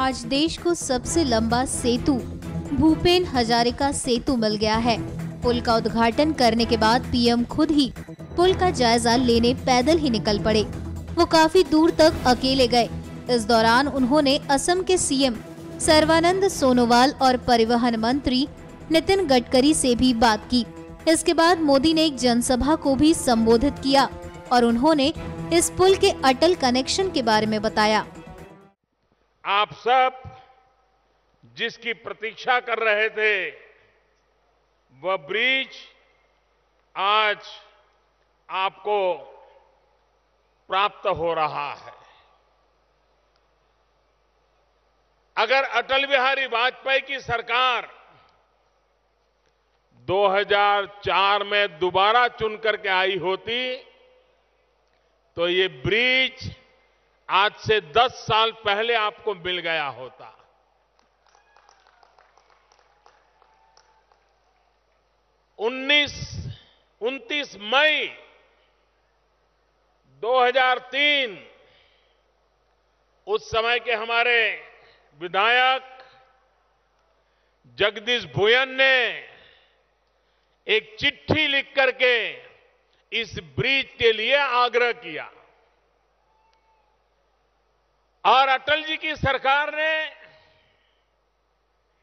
आज देश को सबसे लंबा सेतु भूपेन हजारिका सेतु मिल गया है। पुल का उद्घाटन करने के बाद पीएम खुद ही पुल का जायजा लेने पैदल ही निकल पड़े। वो काफी दूर तक अकेले गए। इस दौरान उन्होंने असम के सीएम सर्बानंद सोनोवाल और परिवहन मंत्री नितिन गडकरी से भी बात की। इसके बाद मोदी ने एक जनसभा को भी संबोधित किया और उन्होंने इस पुल के अटल कनेक्शन के बारे में बताया। आप सब जिसकी प्रतीक्षा कर रहे थे वह ब्रिज आज आपको प्राप्त हो रहा है। अगर अटल बिहारी वाजपेयी की सरकार 2004 में दोबारा चुन करके आई होती तो ये ब्रिज आज से 10 साल पहले आपको मिल गया होता। 29 मई 2003 उस समय के हमारे विधायक जगदीश भुयन ने एक चिट्ठी लिख करके इस ब्रिज के लिए आग्रह किया और अटल जी की सरकार ने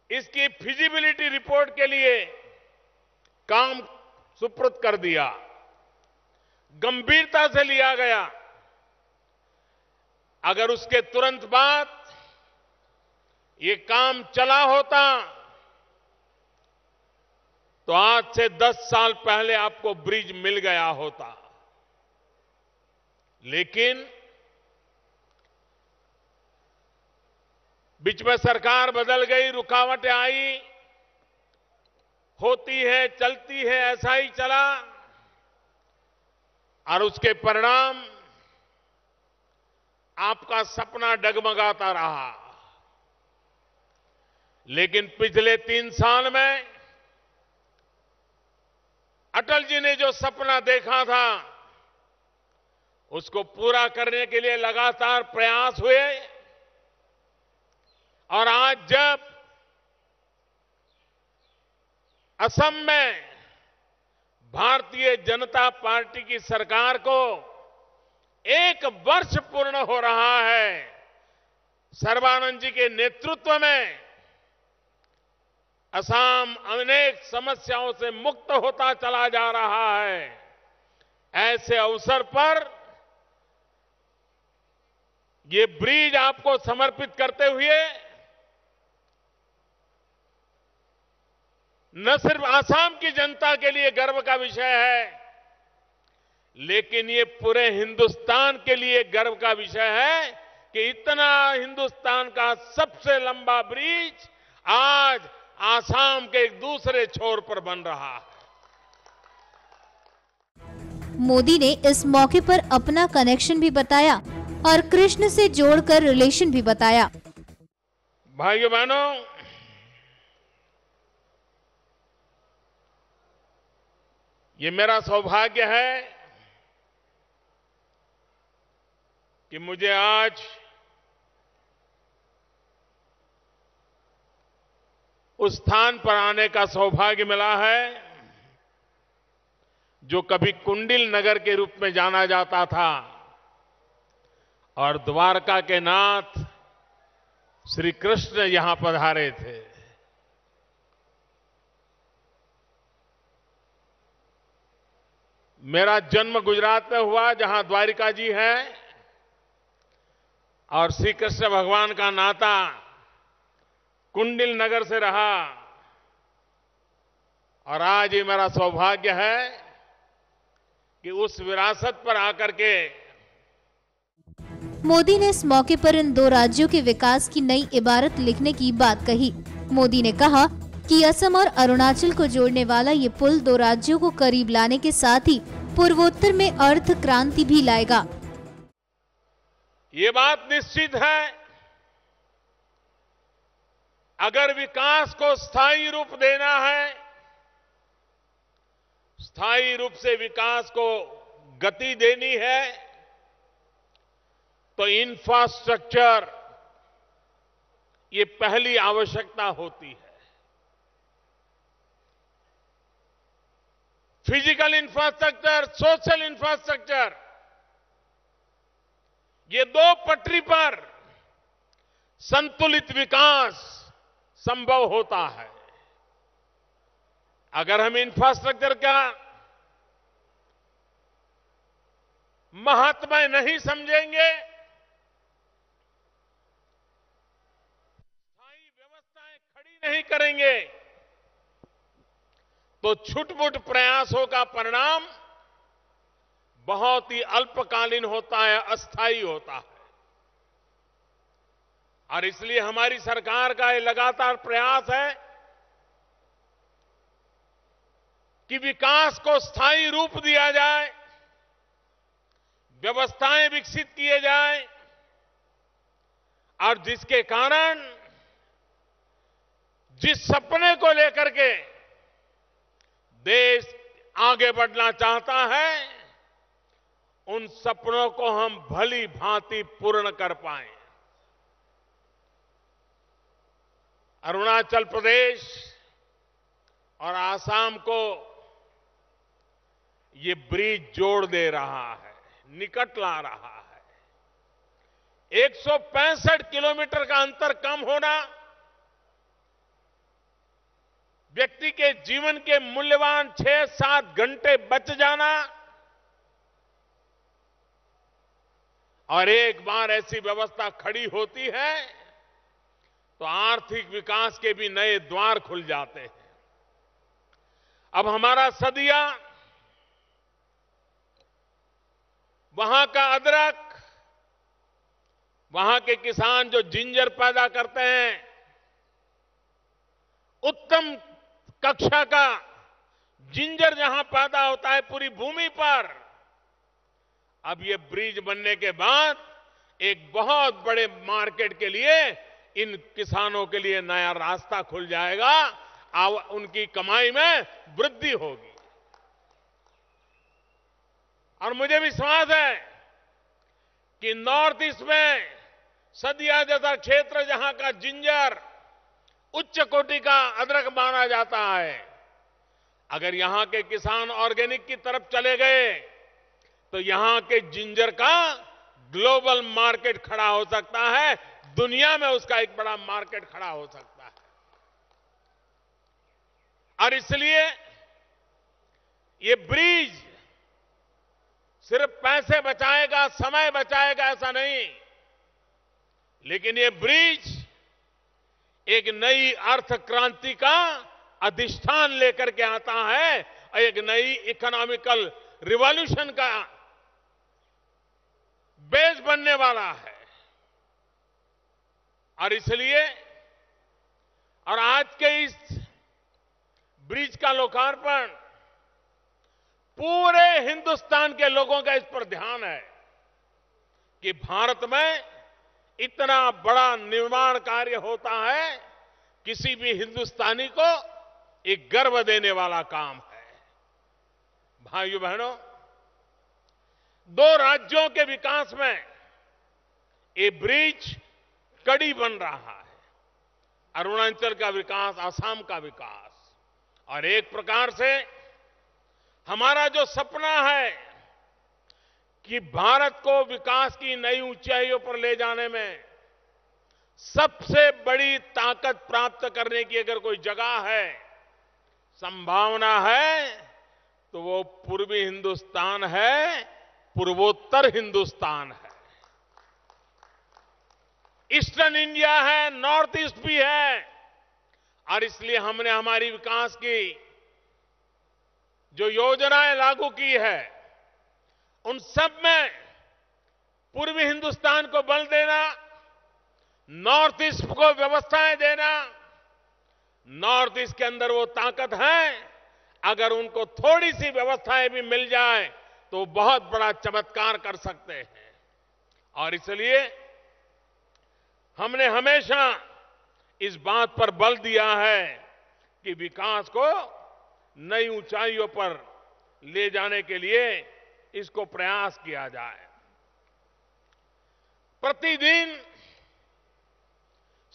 इसकी फिजिबिलिटी रिपोर्ट के लिए काम सुपुर्द कर दिया। गंभीरता से लिया गया। अगर उसके तुरंत बाद ये काम चला होता तो आज से 10 साल पहले आपको ब्रिज मिल गया होता। लेकिन बीच में सरकार बदल गई, रुकावटें आई, होती है चलती है, ऐसा ही चला और उसके परिणाम आपका सपना डगमगाता रहा। लेकिन पिछले 3 साल में अटल जी ने जो सपना देखा था उसको पूरा करने के लिए लगातार प्रयास हुए और आज जब असम में भारतीय जनता पार्टी की सरकार को 1 वर्ष पूर्ण हो रहा है, सर्बानंद जी के नेतृत्व में असम अनेक समस्याओं से मुक्त होता चला जा रहा है। ऐसे अवसर पर ये ब्रिज आपको समर्पित करते हुए न सिर्फ आसाम की जनता के लिए गर्व का विषय है, लेकिन ये पूरे हिंदुस्तान के लिए गर्व का विषय है कि इतना हिंदुस्तान का सबसे लंबा ब्रिज आज आसाम के एक दूसरे छोर पर बन रहा है। मोदी ने इस मौके पर अपना कनेक्शन भी बताया और कृष्ण से जोड़कर रिलेशन भी बताया। भाइयों बहनों, ये मेरा सौभाग्य है कि मुझे आज उस स्थान पर आने का सौभाग्य मिला है जो कभी कुंडिल नगर के रूप में जाना जाता था और द्वारका के नाथ श्री कृष्ण यहां पधारे थे। मेरा जन्म गुजरात में हुआ जहां द्वारिका जी हैं और श्री कृष्ण भगवान का नाता कुंडिल नगर से रहा और आज ये मेरा सौभाग्य है कि उस विरासत पर आकर के मोदी ने इस मौके पर इन 2 राज्यों के विकास की नई इबारत लिखने की बात कही। मोदी ने कहा कि असम और अरुणाचल को जोड़ने वाला ये पुल 2 राज्यों को करीब लाने के साथ ही पूर्वोत्तर में अर्थ क्रांति भी लाएगा। ये बात निश्चित है, अगर विकास को स्थायी रूप देना है, स्थायी रूप से विकास को गति देनी है, तो इंफ्रास्ट्रक्चर ये पहली आवश्यकता होती है। फिजिकल इंफ्रास्ट्रक्चर, सोशल इंफ्रास्ट्रक्चर, ये दो पटरी पर संतुलित विकास संभव होता है। अगर हम इंफ्रास्ट्रक्चर का महत्व नहीं समझेंगे, स्थायी व्यवस्थाएं खड़ी नहीं करेंगे, तो छुटपुट प्रयासों का परिणाम बहुत ही अल्पकालीन होता है, अस्थायी होता है। और इसलिए हमारी सरकार का ये लगातार प्रयास है कि विकास को स्थायी रूप दिया जाए, व्यवस्थाएं विकसित किए जाएं, और जिसके कारण जिस सपने को लेकर के देश आगे बढ़ना चाहता है, उन सपनों को हम भली भांति पूर्ण कर पाएं। अरुणाचल प्रदेश और आसाम को ये ब्रिज जोड़ दे रहा है, निकट ला रहा है। 165 किलोमीटर का अंतर कम होना, व्यक्ति के जीवन के मूल्यवान 6-7 घंटे बच जाना, और एक बार ऐसी व्यवस्था खड़ी होती है तो आर्थिक विकास के भी नए द्वार खुल जाते हैं। अब हमारा सदिया, वहां का अदरक, वहां के किसान जो जिंजर पैदा करते हैं, उत्तम कक्षा का जिंजर जहां पैदा होता है पूरी भूमि पर, अब ये ब्रिज बनने के बाद एक बहुत बड़े मार्केट के लिए, इन किसानों के लिए नया रास्ता खुल जाएगा, उनकी कमाई में वृद्धि होगी। और मुझे विश्वास है कि नॉर्थ ईस्ट में सदिया जैसा क्षेत्र, जहां का जिंजर उच्च कोटि का अदरक माना जाता है, अगर यहां के किसान ऑर्गेनिक की तरफ चले गए तो यहां के जिंजर का ग्लोबल मार्केट खड़ा हो सकता है, दुनिया में उसका एक बड़ा मार्केट खड़ा हो सकता है। और इसलिए ये ब्रिज सिर्फ पैसे बचाएगा, समय बचाएगा, ऐसा नहीं, लेकिन ये ब्रिज एक नई अर्थ क्रांति का अधिष्ठान लेकर के आता है, एक नई इकोनॉमिकल रिवॉल्यूशन का बेस बनने वाला है। और इसलिए, और आज के इस ब्रिज का लोकार्पण, पूरे हिंदुस्तान के लोगों का इस पर ध्यान है कि भारत में इतना बड़ा निर्माण कार्य होता है, किसी भी हिंदुस्तानी को एक गर्व देने वाला काम है। भाइयों बहनों, दो राज्यों के विकास में ये ब्रिज कड़ी बन रहा है। अरुणाचल का विकास, आसाम का विकास, और एक प्रकार से हमारा जो सपना है कि भारत को विकास की नई ऊंचाइयों पर ले जाने में सबसे बड़ी ताकत प्राप्त करने की अगर कोई जगह है, संभावना है, तो वो पूर्वी हिंदुस्तान है, पूर्वोत्तर हिंदुस्तान है। ईस्टर्न इंडिया है, नॉर्थ ईस्ट भी है। और इसलिए हमने हमारी विकास की जो योजनाएं लागू की है, उन सब में पूर्वी हिंदुस्तान को बल देना, नॉर्थ ईस्ट को व्यवस्थाएं देना। नॉर्थ ईस्ट के अंदर वो ताकत है, अगर उनको थोड़ी सी व्यवस्थाएं भी मिल जाए तो बहुत बड़ा चमत्कार कर सकते हैं। और इसलिए हमने हमेशा इस बात पर बल दिया है कि विकास को नई ऊंचाइयों पर ले जाने के लिए इसको प्रयास किया जाए। प्रतिदिन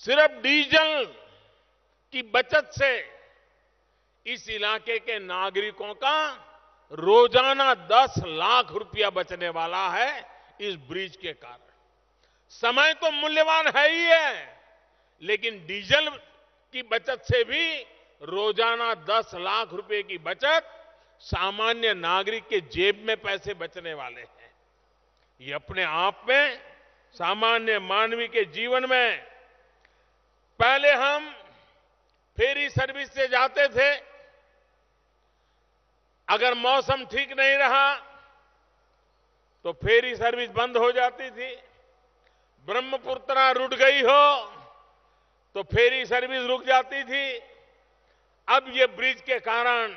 सिर्फ डीजल की बचत से इस इलाके के नागरिकों का रोजाना 10 लाख रुपया बचने वाला है इस ब्रिज के कारण। समय तो मूल्यवान है ही है, लेकिन डीजल की बचत से भी रोजाना 10 लाख रुपए की बचत, सामान्य नागरिक के जेब में पैसे बचने वाले हैं। ये अपने आप में सामान्य मानवी के जीवन में, पहले हम फेरी सर्विस से जाते थे, अगर मौसम ठीक नहीं रहा तो फेरी सर्विस बंद हो जाती थी। ब्रह्मपुत्र रुक गई हो तो फेरी सर्विस रुक जाती थी। अब ये ब्रिज के कारण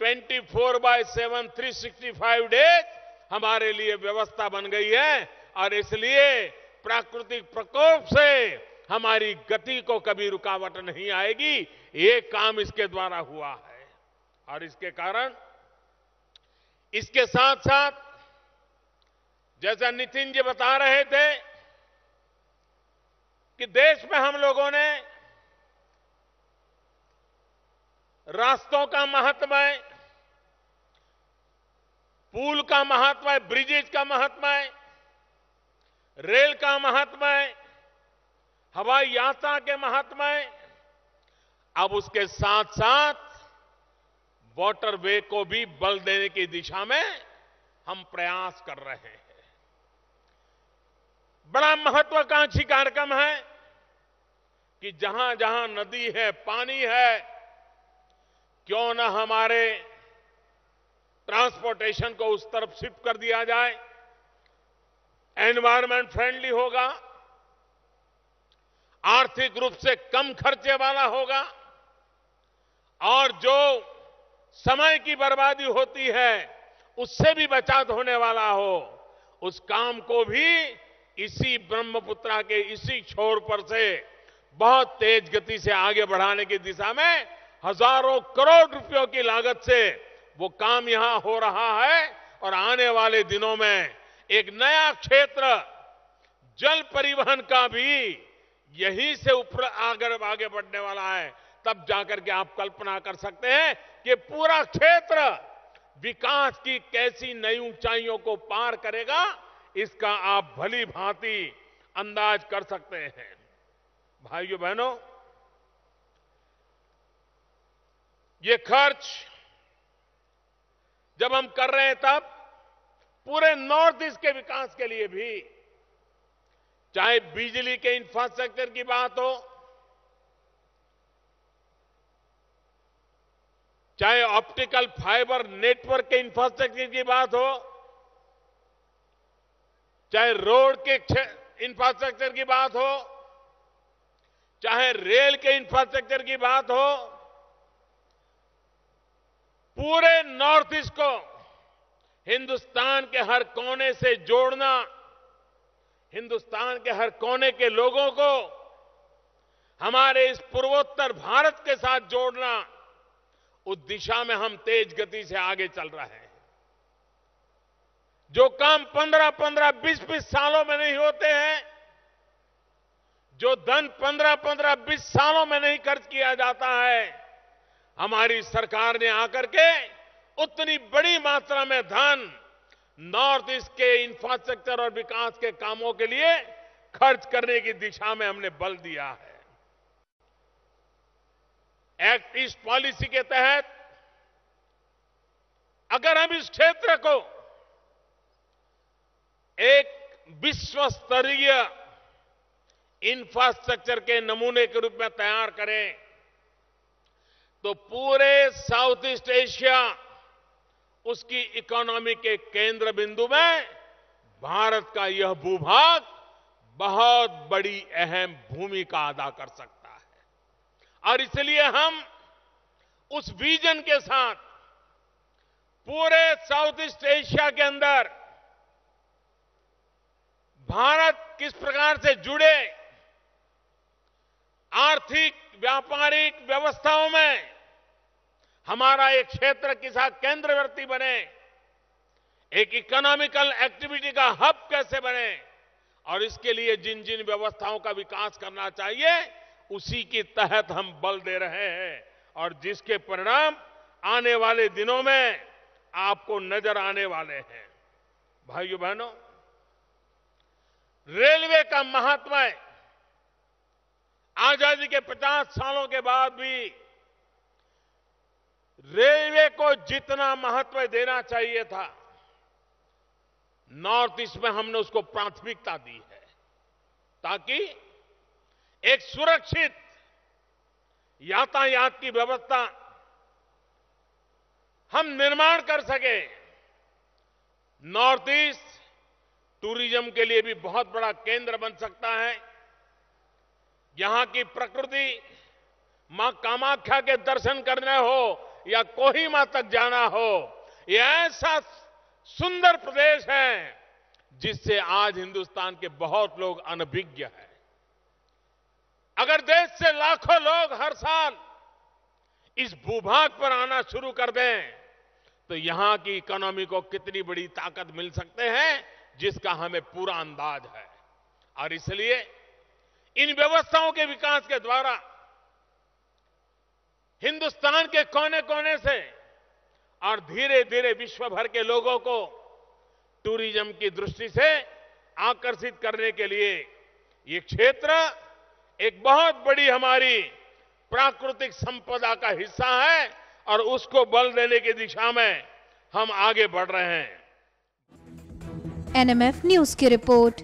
24/7 365 डेज हमारे लिए व्यवस्था बन गई है, और इसलिए प्राकृतिक प्रकोप से हमारी गति को कभी रुकावट नहीं आएगी। ये काम इसके द्वारा हुआ है, और इसके कारण, इसके साथ साथ जैसा नितिन जी बता रहे थे कि देश में हम लोगों ने रास्तों का महत्व है, पुल का महत्व है, ब्रिजेज का महत्व है, रेल का महत्व है, हवाई यात्रा के महत्व है। अब उसके साथ साथ वाटरवे को भी बल देने की दिशा में हम प्रयास कर रहे हैं। बड़ा महत्वाकांक्षी कार्यक्रम है कि जहां जहां नदी है, पानी है, क्यों न हमारे ट्रांसपोर्टेशन को उस तरफ शिफ्ट कर दिया जाए। एनवायरमेंट फ्रेंडली होगा, आर्थिक रूप से कम खर्चे वाला होगा, और जो समय की बर्बादी होती है उससे भी बचत होने वाला हो, उस काम को भी इसी ब्रह्मपुत्र के इसी छोर पर से बहुत तेज गति से आगे बढ़ाने की दिशा में हजारों करोड़ रुपयों की लागत से वो काम यहां हो रहा है। और आने वाले दिनों में एक नया क्षेत्र जल परिवहन का भी यहीं से ऊपर आगे बढ़ने वाला है। तब जाकर के आप कल्पना कर सकते हैं कि पूरा क्षेत्र विकास की कैसी नई ऊंचाइयों को पार करेगा, इसका आप भली भांति अंदाज कर सकते हैं। भाइयों बहनों, ये खर्च जब हम कर रहे हैं तब पूरे नॉर्थ ईस्ट के विकास के लिए भी, चाहे बिजली के इंफ्रास्ट्रक्चर की बात हो, चाहे ऑप्टिकल फाइबर नेटवर्क के इंफ्रास्ट्रक्चर की बात हो, चाहे रोड के इंफ्रास्ट्रक्चर की बात हो, चाहे रेल के इंफ्रास्ट्रक्चर की बात हो, पूरे नॉर्थ ईस्ट को हिंदुस्तान के हर कोने से जोड़ना, हिंदुस्तान के हर कोने के लोगों को हमारे इस पूर्वोत्तर भारत के साथ जोड़ना, उस दिशा में हम तेज गति से आगे चल रहे हैं। जो काम 15-15, 20-20 सालों में नहीं होते हैं, जो धन 15-15, 20 सालों में नहीं खर्च किया जाता है, हमारी सरकार ने आकर के उतनी बड़ी मात्रा में धन नॉर्थ ईस्ट के इंफ्रास्ट्रक्चर और विकास के कामों के लिए खर्च करने की दिशा में हमने बल दिया है। एक्ट ईस्ट पॉलिसी के तहत अगर हम इस क्षेत्र को एक विश्व स्तरीय इंफ्रास्ट्रक्चर के नमूने के रूप में तैयार करें, तो पूरे साउथ ईस्ट एशिया उसकी इकोनॉमी के केंद्र बिंदु में भारत का यह भूभाग बहुत बड़ी अहम भूमिका अदा कर सकता है। और इसलिए हम उस विजन के साथ पूरे साउथ ईस्ट एशिया के अंदर भारत किस प्रकार से जुड़े, आर्थिक व्यापारिक व्यवस्थाओं में हमारा एक क्षेत्र किसा केंद्रवर्ती बने, एक इकोनॉमिकल एक्टिविटी का हब कैसे बने, और इसके लिए जिन जिन व्यवस्थाओं का विकास करना चाहिए उसी के तहत हम बल दे रहे हैं और जिसके परिणाम आने वाले दिनों में आपको नजर आने वाले हैं। भाइयों बहनों, रेलवे का महत्व आजादी के 50 सालों के बाद भी रेलवे को जितना महत्व देना चाहिए था, नॉर्थ ईस्ट में हमने उसको प्राथमिकता दी है ताकि एक सुरक्षित यातायात की व्यवस्था हम निर्माण कर सके। नॉर्थ ईस्ट टूरिज्म के लिए भी बहुत बड़ा केंद्र बन सकता है। यहां की प्रकृति, मां कामाख्या के दर्शन करने हो या कोहिमा तक जाना हो, यह ऐसा सुंदर प्रदेश है जिससे आज हिंदुस्तान के बहुत लोग अनभिज्ञ हैं। अगर देश से लाखों लोग हर साल इस भूभाग पर आना शुरू कर दें तो यहां की इकोनॉमी को कितनी बड़ी ताकत मिल सकते हैं जिसका हमें पूरा अंदाज है। और इसलिए इन व्यवस्थाओं के विकास के द्वारा हिंदुस्तान के कोने कोने से और धीरे धीरे विश्व भर के लोगों को टूरिज्म की दृष्टि से आकर्षित करने के लिए ये क्षेत्र एक बहुत बड़ी हमारी प्राकृतिक संपदा का हिस्सा है और उसको बल देने की दिशा में हम आगे बढ़ रहे हैं। NMF न्यूज की रिपोर्ट।